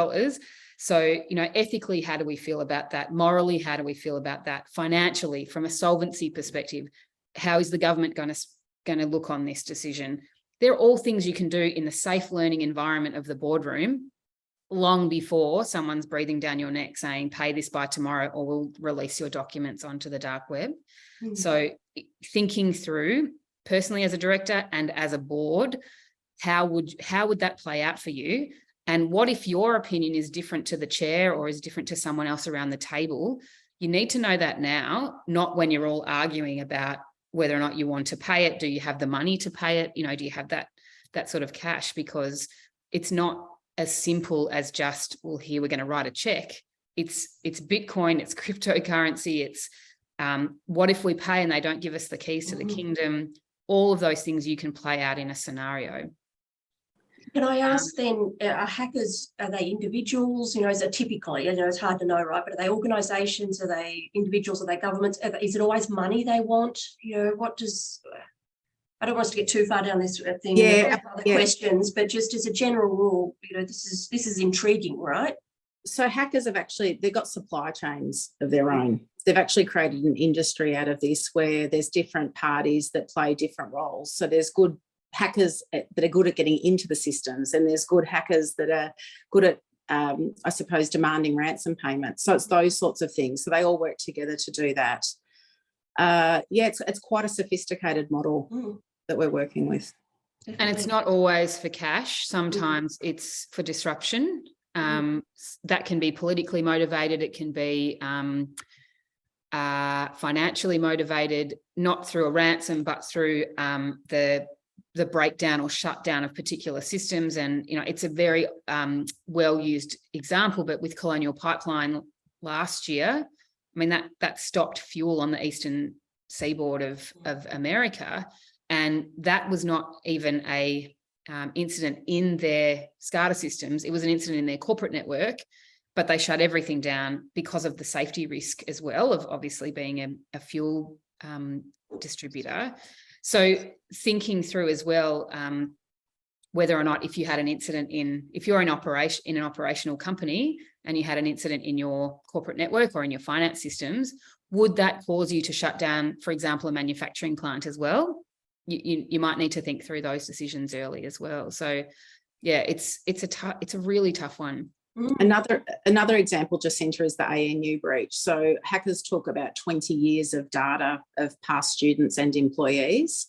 So, ethically, how do we feel about that? Morally, how do we feel about that? Financially, from a solvency perspective, how is the government going to look on this decision? They're all things you can do in the safe learning environment of the boardroom long before someone's breathing down your neck saying, pay this by tomorrow or we'll release your documents onto the dark web. So thinking through, personally as a director and as a board, how would that play out for you? And what if your opinion is different to the chair or is different to someone else around the table? You need to know that now, not when you're all arguing about whether or not you want to pay it. Do you have the money to pay it? Do you have that sort of cash? Because it's not as simple as just, well, here we're going to write a check. It's Bitcoin, it's cryptocurrency, it's what if we pay and they don't give us the keys to the kingdom? All of those things you can play out in a scenario. Can I ask then, are hackers, are they individuals? Is it typically, it's hard to know, right? But are they organisations? Are they individuals? Are they governments? Is it always money they want? I don't want us to get too far down this thing. Other questions, but just as a general rule, this is intriguing, right? So hackers they've got supply chains of their own. They've actually created an industry out of this where there's different parties that play different roles. So there's good hackers that are good at getting into the systems, and there's good hackers that are good at, I suppose, demanding ransom payments. So it's those sorts of things. So they all work together to do that. It's quite a sophisticated model that we're working with. Definitely. And it's not always for cash. Sometimes it's for disruption. That can be politically motivated. It can be financially motivated, not through a ransom, but through the breakdown or shutdown of particular systems. And, it's a very well-used example, but with Colonial Pipeline last year, I mean, that stopped fuel on the eastern seaboard of America. And that was not even a incident in their SCADA systems. It was an incident in their corporate network, but they shut everything down because of the safety risk as well of obviously being a fuel distributor. So thinking through as well, whether or not if you had an incident if you're in an operational company and you had an incident in your corporate network or in your finance systems, would that cause you to shut down, for example, a manufacturing plant as well? You might need to think through those decisions early as well. So yeah, it's a really tough one. Another example, Jacinta, is the ANU breach. So hackers took about 20 years of data of past students and employees.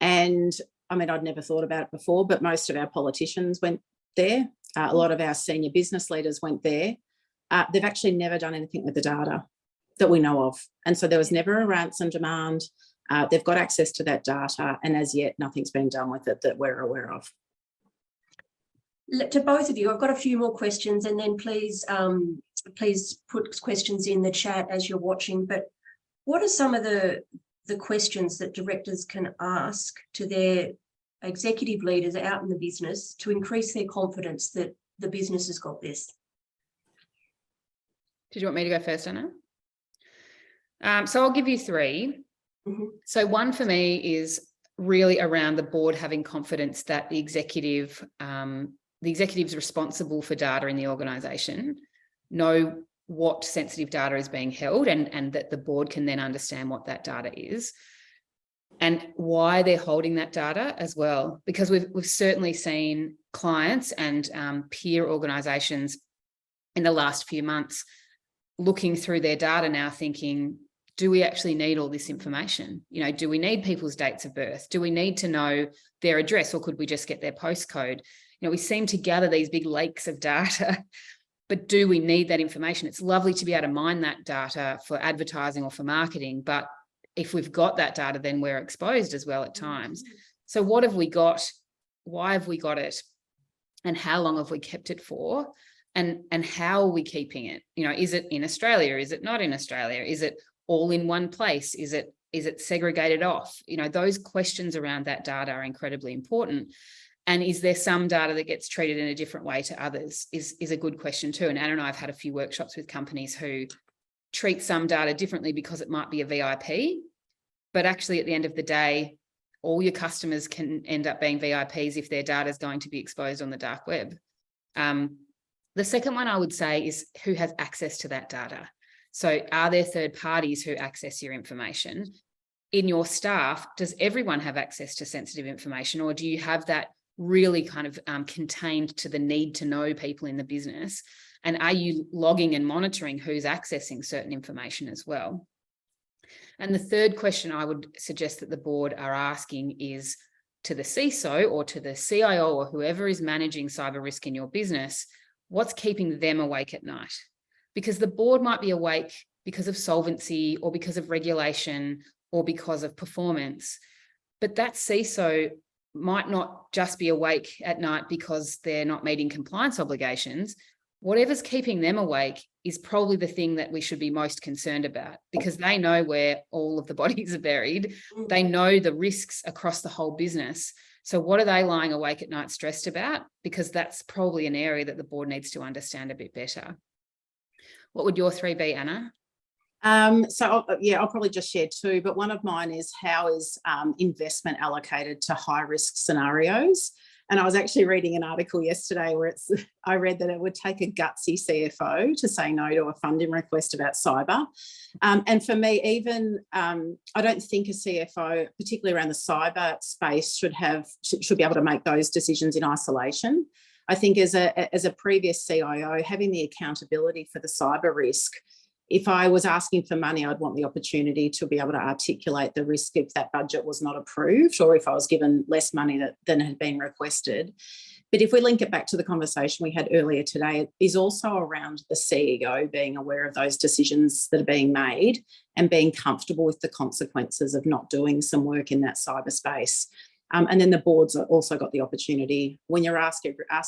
And I mean, I'd never thought about it before, but most of our politicians went there. A lot of our senior business leaders went there. They've actually never done anything with the data that we know of. And so there was never a ransom demand. They've got access to that data, and as yet, nothing's been done with it that we're aware of. To both of you, I've got a few more questions, and then please put questions in the chat as you're watching. But what are some of the questions that directors can ask to their executive leaders out in the business to increase their confidence that the business has got this? Did you want me to go first, Anna? So I'll give you three. Mm-hmm. So one for me is really around the board having confidence that the executives responsible for data in the organisation know what sensitive data is being held, and that the board can then understand what that data is and why they're holding that data as well. Because we've certainly seen clients and peer organisations in the last few months looking through their data now thinking, do we actually need all this information? You know, do we need people's dates of birth? Do we need to know their address, or could we just get their postcode? You know, we seem to gather these big lakes of data, but do we need that information? It's lovely to be able to mine that data for advertising or for marketing, but if we've got that data, then we're exposed as well at times. So what have we got? Why have we got it? And how long have we kept it for? And how are we keeping it? You know, is it in Australia? Is it not in Australia? Is it all in one place? Is it segregated off? You know, those questions around that data are incredibly important. And is there some data that gets treated in a different way to others is a good question too. And Anna and I have had a few workshops with companies who treat some data differently because it might be a VIP, but actually at the end of the day, all your customers can end up being VIPs if their data is going to be exposed on the dark web. The second one I would say is who has access to that data. So are there third parties who access your information? In your staff, does everyone have access to sensitive information, or do you have that really kind of contained to the need to know people in the business? And are you logging and monitoring who's accessing certain information as well? And the third question I would suggest that the board are asking is to the CISO or to the CIO or whoever is managing cyber risk in your business, what's keeping them awake at night? Because the board might be awake because of solvency or because of regulation or because of performance, but that CISO might not just be awake at night because they're not meeting compliance obligations. Whatever's keeping them awake is probably the thing that we should be most concerned about, because they know where all of the bodies are buried. They know the risks across the whole business. So what are they lying awake at night stressed about? Because that's probably an area that the board needs to understand a bit better. What would your three be, Anna? I'll probably just share two, but one of mine is how is investment allocated to high risk scenarios? And I was actually reading an article yesterday where I read that it would take a gutsy CFO to say no to a funding request about cyber. And for me, even I don't think a CFO, particularly around the cyber space, should be able to make those decisions in isolation. I think as a previous CIO, having the accountability for the cyber risk, if I was asking for money, I'd want the opportunity to be able to articulate the risk if that budget was not approved, or if I was given less money than had been requested. But if we link it back to the conversation we had earlier today, it is also around the CEO being aware of those decisions that are being made and being comfortable with the consequences of not doing some work in that cyberspace. And then the board's also got the opportunity, when you're asked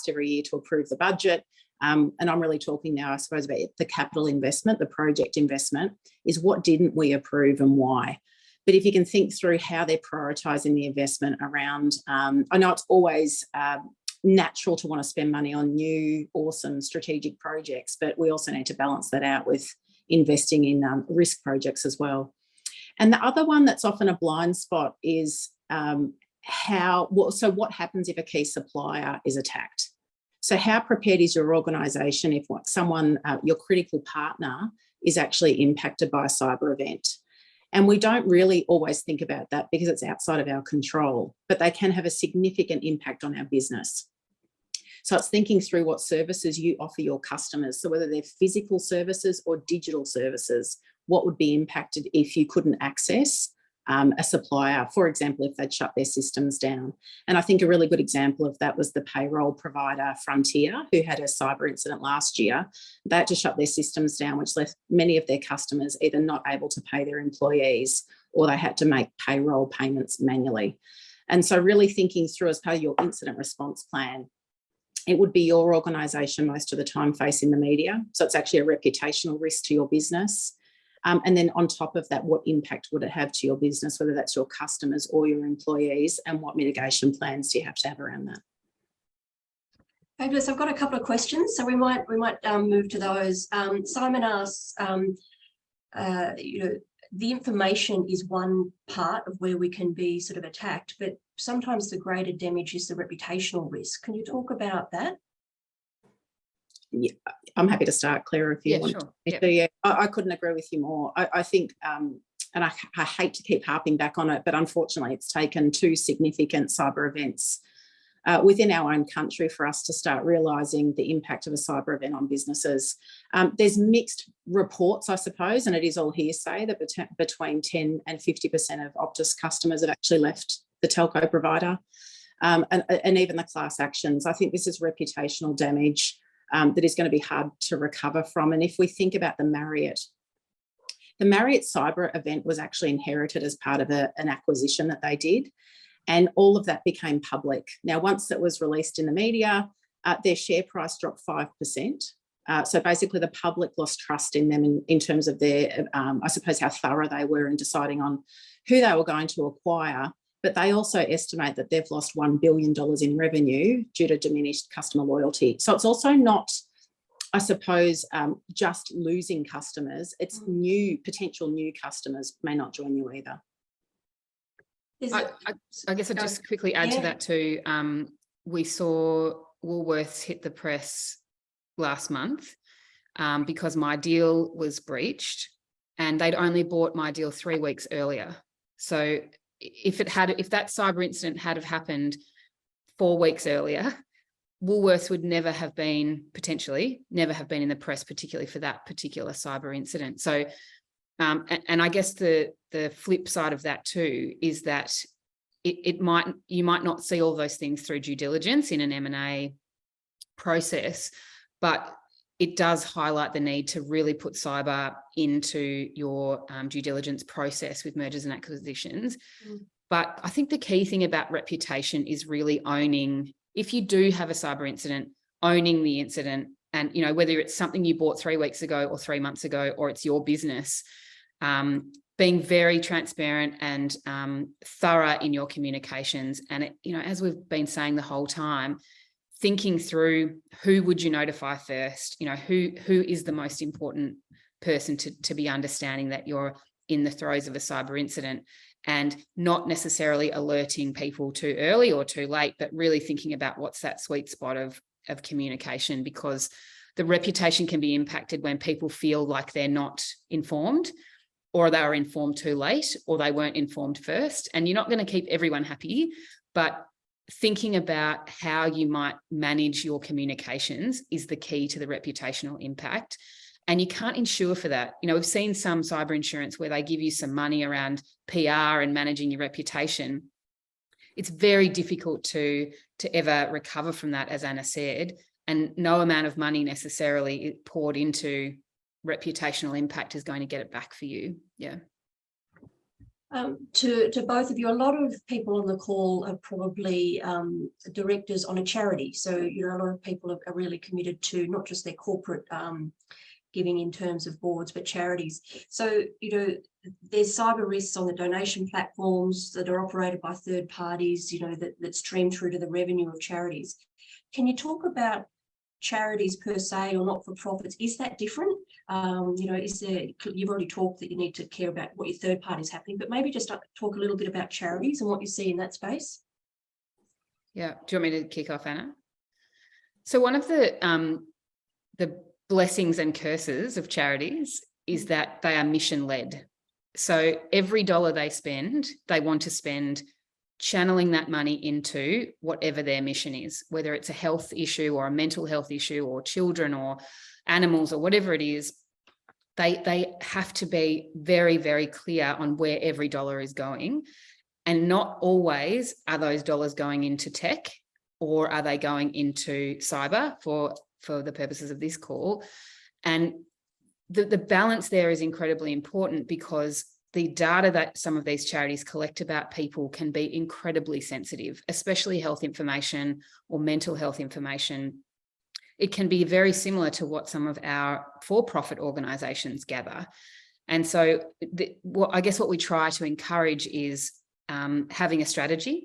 every year to approve the budget, and I'm really talking now, I suppose, about the capital investment, the project investment, is what didn't we approve and why? But if you can think through how they're prioritising the investment around, I know it's always natural to want to spend money on new, awesome strategic projects, but we also need to balance that out with investing in risk projects as well. And the other one that's often a blind spot is what happens if a key supplier is attacked? So how prepared is your organisation if your critical partner is actually impacted by a cyber event? And we don't really always think about that because it's outside of our control, but they can have a significant impact on our business. So it's thinking through what services you offer your customers. So whether they're physical services or digital services, what would be impacted if you couldn't access a supplier, for example, if they'd shut their systems down. And I think a really good example of that was the payroll provider Frontier, who had a cyber incident last year. They had to shut their systems down, which left many of their customers either not able to pay their employees or they had to make payroll payments manually. And so really thinking through as part of your incident response plan, it would be your organisation most of the time facing the media. So it's actually a reputational risk to your business. And then on top of that, what impact would it have to your business, whether that's your customers or your employees, and what mitigation plans do you have to have around that? Fabulous. I've got a couple of questions, so we might move to those. Simon asks, the information is one part of where we can be sort of attacked, but sometimes the greater damage is the reputational risk. Can you talk about that? Yeah, I'm happy to start, Claire, if you want. Sure. Yeah, I couldn't agree with you more. I think, and I hate to keep harping back on it, but unfortunately it's taken 2 significant cyber events within our own country for us to start realising the impact of a cyber event on businesses. There's mixed reports, I suppose, and it is all hearsay that between 10 and 50% of Optus customers have actually left the telco provider, and even the class actions. I think this is reputational damage that is going to be hard to recover from. And if we think about the Marriott cyber event was actually inherited as part of an acquisition that they did, and all of that became public. Now, once it was released in the media, their share price dropped 5%. So basically the public lost trust in them in terms of their, I suppose, how thorough they were in deciding on who they were going to acquire. But they also estimate that they've lost $1 billion in revenue due to diminished customer loyalty. So it's also not, I suppose, just losing customers. It's potential new customers may not join you either. I guess I'll just quickly add to that too. We saw Woolworths hit the press last month because my deal was breached, and they'd only bought my deal 3 weeks earlier. So if that cyber incident had have happened 4 weeks earlier, Woolworths would potentially never have been in the press, particularly for that particular cyber incident. So, and I guess the flip side of that too is that you might not see all those things through due diligence in an M&A process, but it does highlight the need to really put cyber into your due diligence process with mergers and acquisitions. But I think the key thing about reputation is really owning, if you do have a cyber incident, owning the incident, and whether it's something you bought 3 weeks ago or 3 months ago, or it's your business, being very transparent and thorough in your communications. And as we've been saying the whole time, thinking through who would you notify first, who is the most important person to be understanding that you're in the throes of a cyber incident, and not necessarily alerting people too early or too late, but really thinking about what's that sweet spot of communication, because the reputation can be impacted when people feel like they're not informed, or they were informed too late, or they weren't informed first. And you're not going to keep everyone happy, but thinking about how you might manage your communications is the key to the reputational impact. And you can't insure for that. We've seen some cyber insurance where they give you some money around PR and managing your reputation. It's very difficult to ever recover from that, as Anna said, and no amount of money necessarily poured into reputational impact is going to get it back for you. Yeah. To both of you, a lot of people on the call are probably directors on a charity. So, a lot of people are really committed to not just their corporate giving in terms of boards, but charities. So, there's cyber risks on the donation platforms that are operated by third parties, that stream through to the revenue of charities. Can you talk about charities per se or not-for-profits? Is that different? Is there, you've already talked that you need to care about what your third party is happening, but maybe just talk a little bit about charities and what you see in that space. Yeah. Do you want me to kick off, Anna? So one of the blessings and curses of charities is that they are mission-led. So every dollar they spend, they want to spend channeling that money into whatever their mission is, whether it's a health issue or a mental health issue or children or animals or whatever it is. They have to be very, very clear on where every dollar is going. And not always are those dollars going into tech, or are they going into cyber for the purposes of this call. And the balance there is incredibly important, because the data that some of these charities collect about people can be incredibly sensitive, especially health information or mental health information. It can be very similar to what some of our for-profit organisations gather. And so I guess what we try to encourage is having a strategy,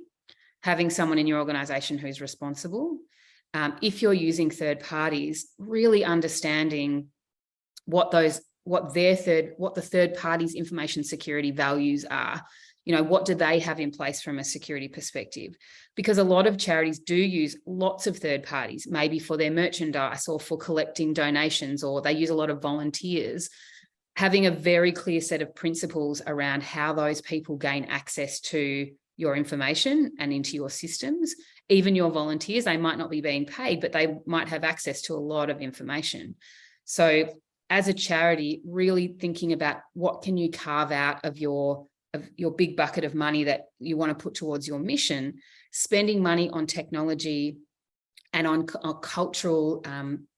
having someone in your organisation who's responsible. If you're using third parties, really understanding what the third party's information security values are. What do they have in place from a security perspective? Because a lot of charities do use lots of third parties, maybe for their merchandise or for collecting donations, or they use a lot of volunteers. Having a very clear set of principles around how those people gain access to your information and into your systems. Even your volunteers, they might not be being paid, but they might have access to a lot of information. So as a charity, really thinking about what can you carve out of your big bucket of money that you want to put towards your mission. Spending money on technology and on cultural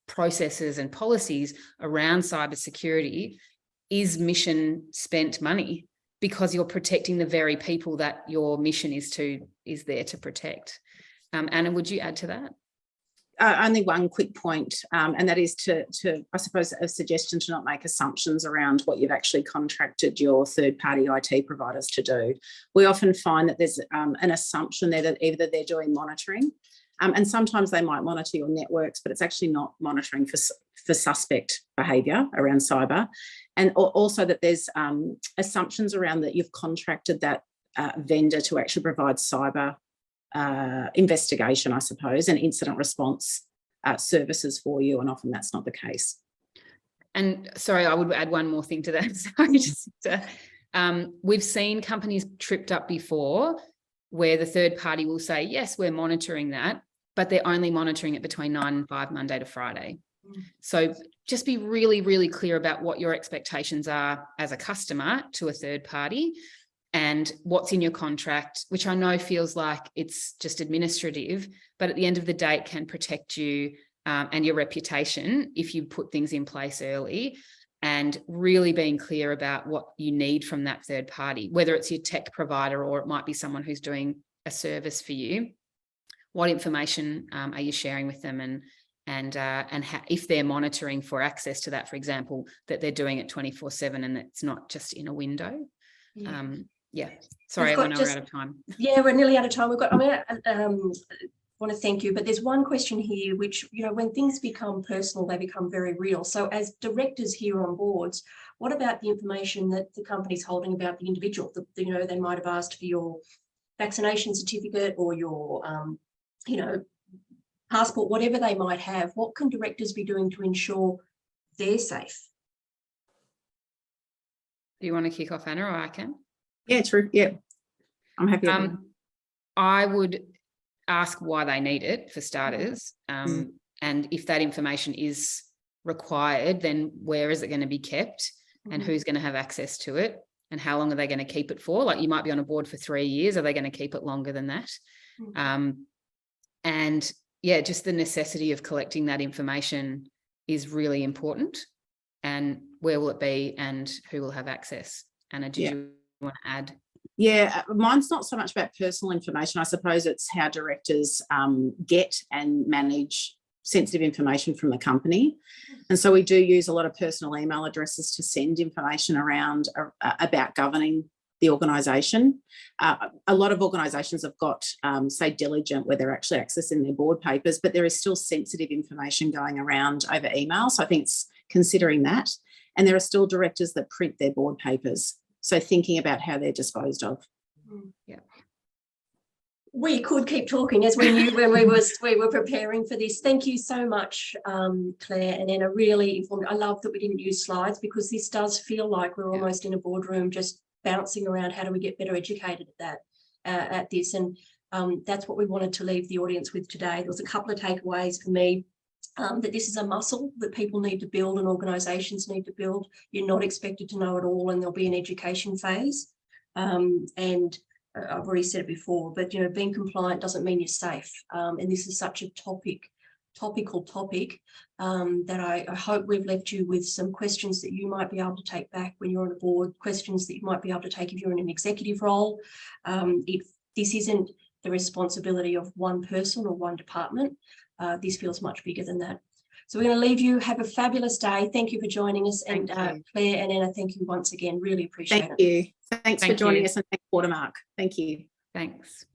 processes and policies around cybersecurity is mission spent money, because you're protecting the very people that your mission is there to protect. Anna, would you add to that? Only one quick point, and that is to, I suppose, a suggestion to not make assumptions around what you've actually contracted your third-party IT providers to do. We often find that there's an assumption there that either they're doing monitoring, and sometimes they might monitor your networks, but it's actually not monitoring for suspect behaviour around cyber. And also that there's assumptions around that you've contracted that vendor to actually provide cyber investigation, I suppose, and incident response services for you, and often that's not the case. And sorry, I would add one more thing to that. Sorry, we've seen companies tripped up before where the third party will say, yes, we're monitoring that, but they're only monitoring it between 9 and 5, Monday to Friday. So just be really, really clear about what your expectations are as a customer to a third party, and what's in your contract, which I know feels like it's just administrative, but at the end of the day, it can protect you and your reputation if you put things in place early, and really being clear about what you need from that third party, whether it's your tech provider or it might be someone who's doing a service for you. What information are you sharing with them, and how, if they're monitoring for access to that, for example, that they're doing it 24/7 and it's not just in a window. Yeah. Sorry, I know we're out of time. Yeah, we're nearly out of time. I want to thank you, but there's one question here, which, when things become personal, they become very real. So as directors here on boards, what about the information that the company's holding about the individual? They might have asked for your vaccination certificate or your, passport, whatever they might have. What can directors be doing to ensure they're safe? Do you want to kick off, Anna, or I can? Yeah, true. Yeah, I'm happy. I would ask why they need it, for starters. And if that information is required, then where is it going to be kept, and who's going to have access to it, and how long are they going to keep it for? Like, you might be on a board for 3 years. Are they going to keep it longer than that? And yeah, just the necessity of collecting that information is really important. And where will it be, and who will have access? Anna, did you want to add? Yeah, mine's not so much about personal information. I suppose it's how directors get and manage sensitive information from the company. And so we do use a lot of personal email addresses to send information around about governing the organisation. A lot of organisations have got, say, Diligent, where they're actually accessing their board papers, but there is still sensitive information going around over email. So I think it's considering that. And there are still directors that print their board papers. So thinking about how they're disposed of. Yeah. We could keep talking, as we knew when we were preparing for this. Thank you so much, Claire and Anna. Really informed. I love that we didn't use slides, because this does feel like we're almost in a boardroom just bouncing around. How do we get better educated at this? And that's what we wanted to leave the audience with today. There was a couple of takeaways for me. That this is a muscle that people need to build and organisations need to build. You're not expected to know it all, and there'll be an education phase. And I've already said it before, but being compliant doesn't mean you're safe. And this is such a topical topic that I hope we've left you with some questions that you might be able to take back when you're on a board, questions that you might be able to take if you're in an executive role. This isn't the responsibility of one person or one department. This feels much bigger than that. So we're going to leave you. Have a fabulous day. Thank you for joining us. And Claire and Anna, thank you once again. Really appreciate it. Thank you. Thanks for joining us, and thank Watermark. Thank you. Thanks.